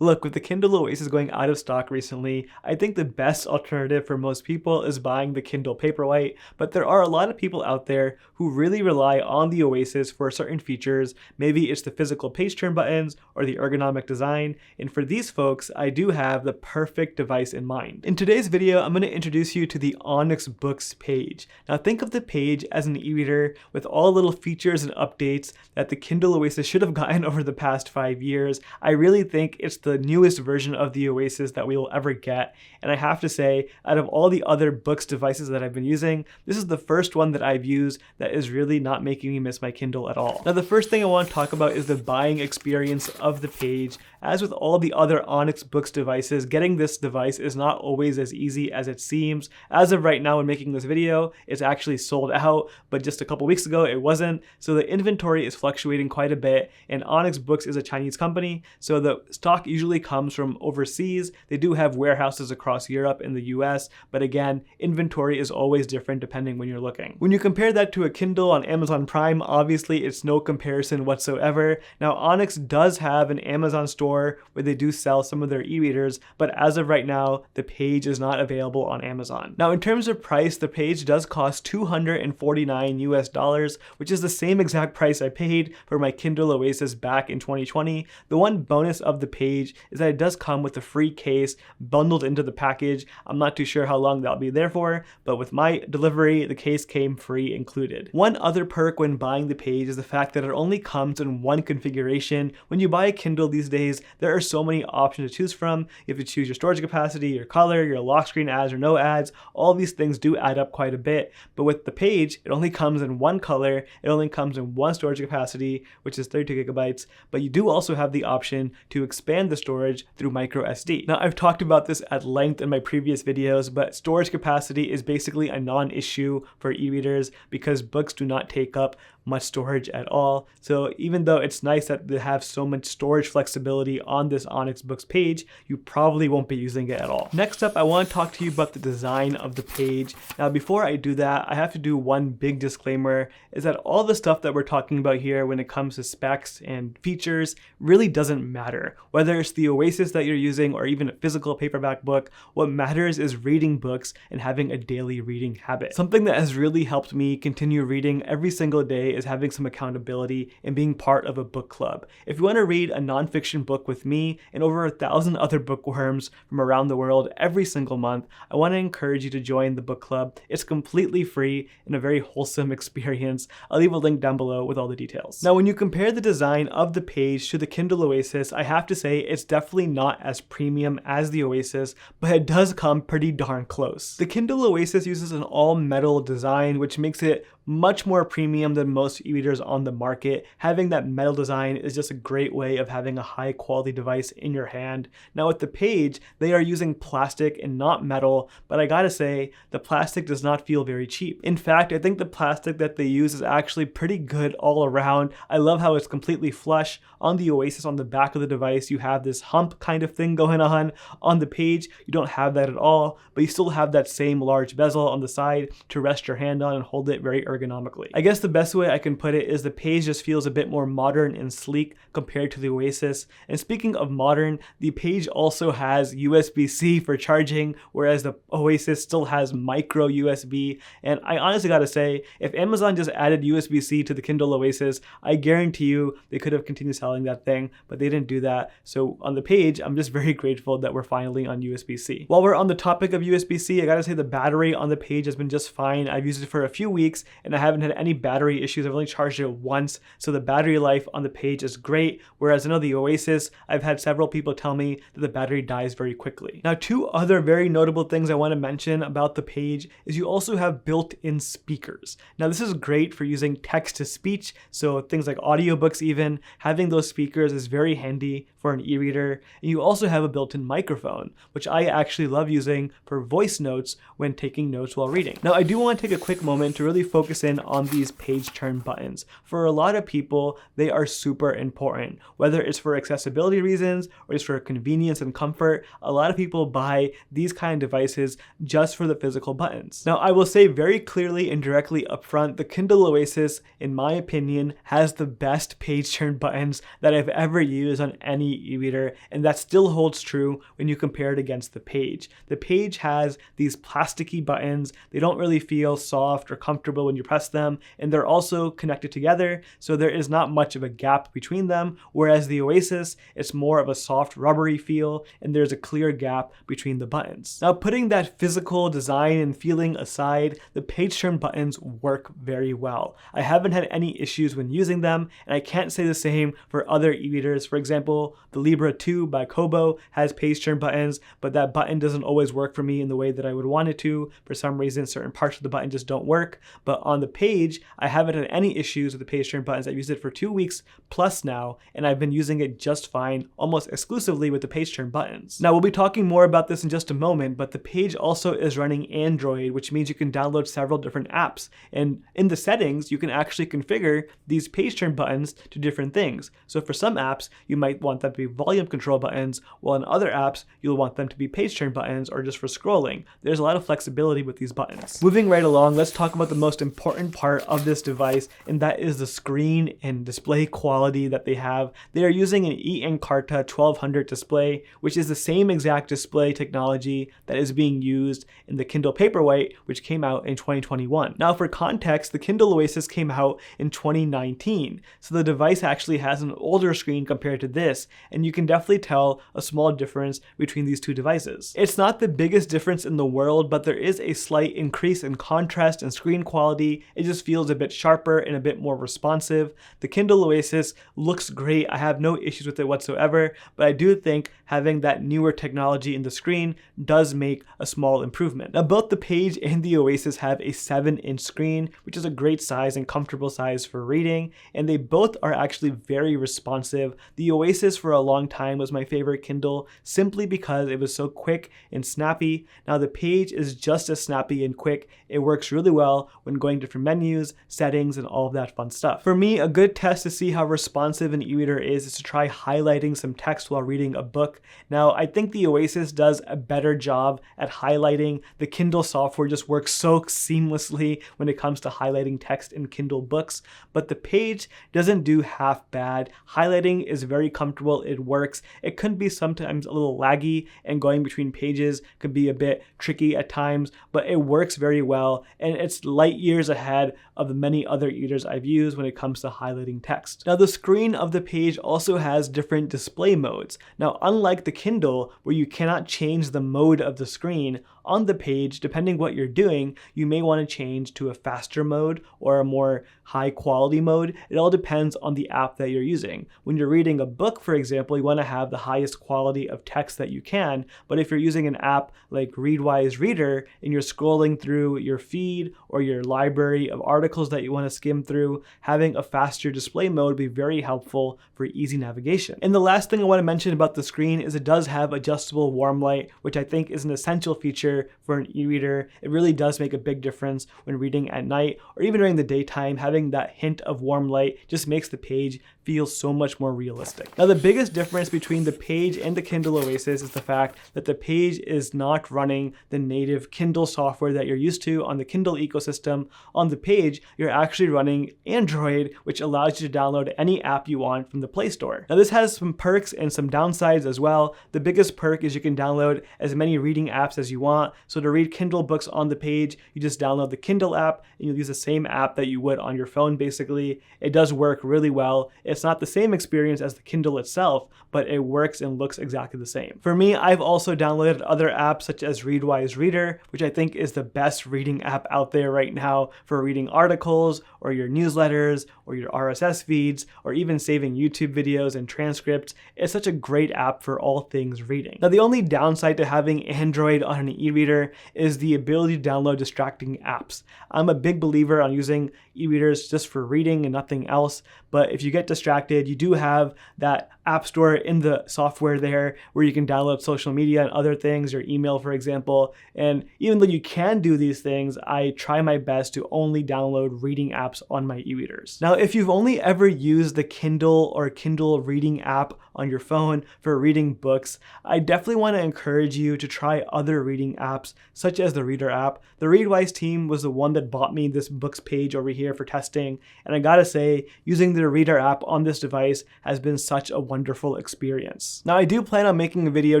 Look, with the Kindle Oasis going out of stock recently, I think the best alternative for most people is buying the Kindle Paperwhite, but there are a lot of people out there who really rely on the Oasis for certain features. Maybe it's the physical page turn buttons or the ergonomic design, and for these folks, I do have the perfect device in mind. In today's video, I'm going to introduce you to the Onyx Books page. Now think of the page as an e-reader with all the little features and updates that the Kindle Oasis should have gotten over the past 5 years. I really think it's the newest version of the Oasis that we will ever get, and I have to say, out of all the other books devices that I've been using, this is the first one that I've used that is really not making me miss my Kindle at all. Now the first thing I want to talk about is the buying experience of the page. As with all the other Onyx Books devices, getting this device is not always as easy as it seems. As of right now when making this video, it's actually sold out, but just a couple weeks ago it wasn't, so the inventory is fluctuating quite a bit, and Onyx Books is a Chinese company, so the stock usually comes from overseas. They do have warehouses across Europe and the US, but again, inventory is always different depending when you're looking. When you compare that to a Kindle on Amazon Prime, obviously it's no comparison whatsoever. Now Onyx does have an Amazon store where they do sell some of their e-readers, but as of right now, the page is not available on Amazon. Now in terms of price, the page does cost $249 US, which is the same exact price I paid for my Kindle Oasis back in 2020. The one bonus of the page is that it does come with a free case bundled into the package. I'm not too sure how long that'll be there for, but with my delivery, the case came free included. One other perk when buying the page is the fact that it only comes in one configuration. When you buy a Kindle these days, there are so many options to choose from. You have to choose your storage capacity, your color, your lock screen ads or no ads. All these things do add up quite a bit, but with the page, it only comes in one color, it only comes in one storage capacity, which is 32 gigabytes, but you do also have the option to expand the storage through micro SD. Now I've talked about this at length in my previous videos, but storage capacity is basically a non-issue for e-readers because books do not take up much storage at all. So even though it's nice that they have so much storage flexibility on this Onyx Books page, you probably won't be using it at all. Next up, I want to talk to you about the design of the page. Now before I do that, I have to do one big disclaimer, is that all the stuff that we're talking about here when it comes to specs and features really doesn't matter. Whether it's the Oasis that you're using or even a physical paperback book, what matters is reading books and having a daily reading habit. Something that has really helped me continue reading every single day is having some accountability and being part of a book club. If you want to read a nonfiction book with me and over 1,000 other bookworms from around the world every single month, I want to encourage you to join the book club. It's completely free and a very wholesome experience. I'll leave a link down below with all the details. Now, when you compare the design of the page to the Kindle Oasis, I have to say it's definitely not as premium as the Oasis, but it does come pretty darn close. The Kindle Oasis uses an all-metal design, which makes it much more premium than most e-readers on the market. Having that metal design is just a great way of having a high quality device in your hand. Now with the page, they are using plastic and not metal, but I gotta say, the plastic does not feel very cheap. In fact, I think the plastic that they use is actually pretty good all around. I love how it's completely flush. On the Oasis, on the back of the device, you have this hump kind of thing going on. On the page, you don't have that at all, but you still have that same large bezel on the side to rest your hand on and hold it very ergonomically. I guess the best way I can put it is the page just feels a bit more modern and sleek compared to the Oasis. And speaking of modern, the page also has USB-C for charging, whereas the Oasis still has micro USB. And I honestly gotta say, if Amazon just added USB-C to the Kindle Oasis, I guarantee you they could have continued selling that thing, but they didn't do that. So on the page, I'm just very grateful that we're finally on USB-C. While we're on the topic of USB-C, I gotta say the battery on the page has been just fine. I've used it for a few weeks and I haven't had any battery issues. I've only charged it once, so the battery life on the page is great, whereas I know the Oasis, I've had several people tell me that the battery dies very quickly. Now, two other very notable things I want to mention about the page is you also have built-in speakers. Now this is great for using text-to-speech, so things like audiobooks even. Having those speakers is very handy for an e-reader, and you also have a built-in microphone, which I actually love using for voice notes when taking notes while reading. Now I do want to take a quick moment to really focus focus in on these page turn buttons. For a lot of people, they are super important, whether it's for accessibility reasons or it's for convenience and comfort. A lot of people buy these kind of devices just for the physical buttons. Now, I will say very clearly and directly upfront, the Kindle Oasis, in my opinion, has the best page turn buttons that I've ever used on any e-reader, and that still holds true when you compare it against the Page. The Page has these plasticky buttons. They don't really feel soft or comfortable when you press them, and they're also connected together, so there is not much of a gap between them, whereas the Oasis, it's more of a soft rubbery feel, and there's a clear gap between the buttons. Now, putting that physical design and feeling aside, the page turn buttons work very well. I haven't had any issues when using them, and I can't say the same for other e-readers. For example, the Libra 2 by Kobo has page turn buttons, but that button doesn't always work for me in the way that I would want it to. For some reason, certain parts of the button just don't work. But on the Page, I haven't had any issues with the page turn buttons. I've used it for 2 weeks plus now, and I've been using it just fine, almost exclusively with the page turn buttons. Now, we'll be talking more about this in just a moment, but the Page also is running Android, which means you can download several different apps. And in the settings, you can actually configure these page turn buttons to different things. So for some apps, you might want them to be volume control buttons, while in other apps, you'll want them to be page turn buttons or just for scrolling. There's a lot of flexibility with these buttons. Moving right along, let's talk about the most important part of this device, and that is the screen and display quality that they have. They are using an E-Encarta 1200 display, which is the same exact display technology that is being used in the Kindle Paperwhite, which came out in 2021. Now, for context, the Kindle Oasis came out in 2019, so the device actually has an older screen compared to this, and you can definitely tell a small difference between these two devices. It's not the biggest difference in the world, but there is a slight increase in contrast and screen quality. It just feels a bit sharper and a bit more responsive. The Kindle Oasis looks great. I have no issues with it whatsoever, but I do think having that newer technology in the screen does make a small improvement. Now, both the Page and the Oasis have a 7-inch screen, which is a great size and comfortable size for reading, and they both are actually very responsive. The Oasis for a long time was my favorite Kindle simply because it was so quick and snappy. Now, the Page is just as snappy and quick. It works really well when going different menus, settings, and all of that fun stuff. For me, a good test to see how responsive an e-reader is to try highlighting some text while reading a book. Now, I think the Oasis does a better job at highlighting. The Kindle software just works so seamlessly when it comes to highlighting text in Kindle books, but the Page doesn't do half bad. Highlighting is very comfortable. It works. It can be sometimes a little laggy, and going between pages could be a bit tricky at times, but it works very well, and it's light years ahead of the many other e-readers I've used when it comes to highlighting text. Now, the screen of the Page also has different display modes. Now, unlike the Kindle, where you cannot change the mode of the screen, on the Page, depending what you're doing, you may want to change to a faster mode or a more high quality mode. It all depends on the app that you're using. When you're reading a book, for example, you want to have the highest quality of text that you can, but if you're using an app like Readwise Reader and you're scrolling through your feed or your library of articles that you want to skim through, having a faster display mode would be very helpful for easy navigation. And the last thing I want to mention about the screen is it does have adjustable warm light, which I think is an essential feature for an e-reader. It really does make a big difference when reading at night or even during the daytime. Having that hint of warm light just makes the Page feel so much more realistic. Now, the biggest difference between the Page and the Kindle Oasis is the fact that the Page is not running the native Kindle software that you're used to on the Kindle ecosystem. On the Page, you're actually running Android, which allows you to download any app you want from the Play Store. Now, this has some perks and some downsides as well. The biggest perk is you can download as many reading apps as you want. So to read Kindle books on the Page, you just download the Kindle app and you'll use the same app that you would on your phone, basically. It does work really well. It's not the same experience as the Kindle itself, but it works and looks exactly the same. For me, I've also downloaded other apps such as Readwise Reader, which I think is the best reading app out there right now for reading articles or your newsletters or your RSS feeds or even saving YouTube videos and transcripts. It's such a great app for all things reading. Now, the only downside to having Android on an e-reader is the ability to download distracting apps. I'm a big believer on using e-readers just for reading and nothing else, but if you get distracted, you do have that app store in the software there where you can download social media and other things, your email, for example. And even though you can do these things, I try my best to only download reading apps on my e-readers. Now, if you've only ever used the Kindle or Kindle reading app on your phone for reading books, I definitely want to encourage you to try other reading apps such as the Reader app. The Readwise team was the one that bought me this books page over here for testing, and I gotta say, using the Reader app on this device has been such a wonderful experience. Now, I do plan on making a video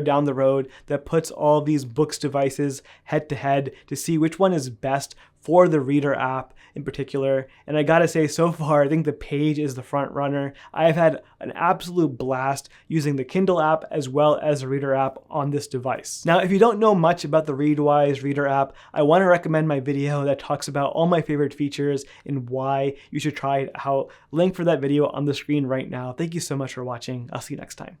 down the road that puts all these books devices head to head to see which one is best for the Reader app in particular. And I gotta say, so far, I think the Page is the front runner. I've had an absolute blast using the Kindle app as well as the Reader app on this device. Now, if you don't know much about the Readwise Reader app, I want to recommend my video that talks about all my favorite features and why you should try it out. Link for that video on the screen right now. Thank you so much for watching. I'll see you next time.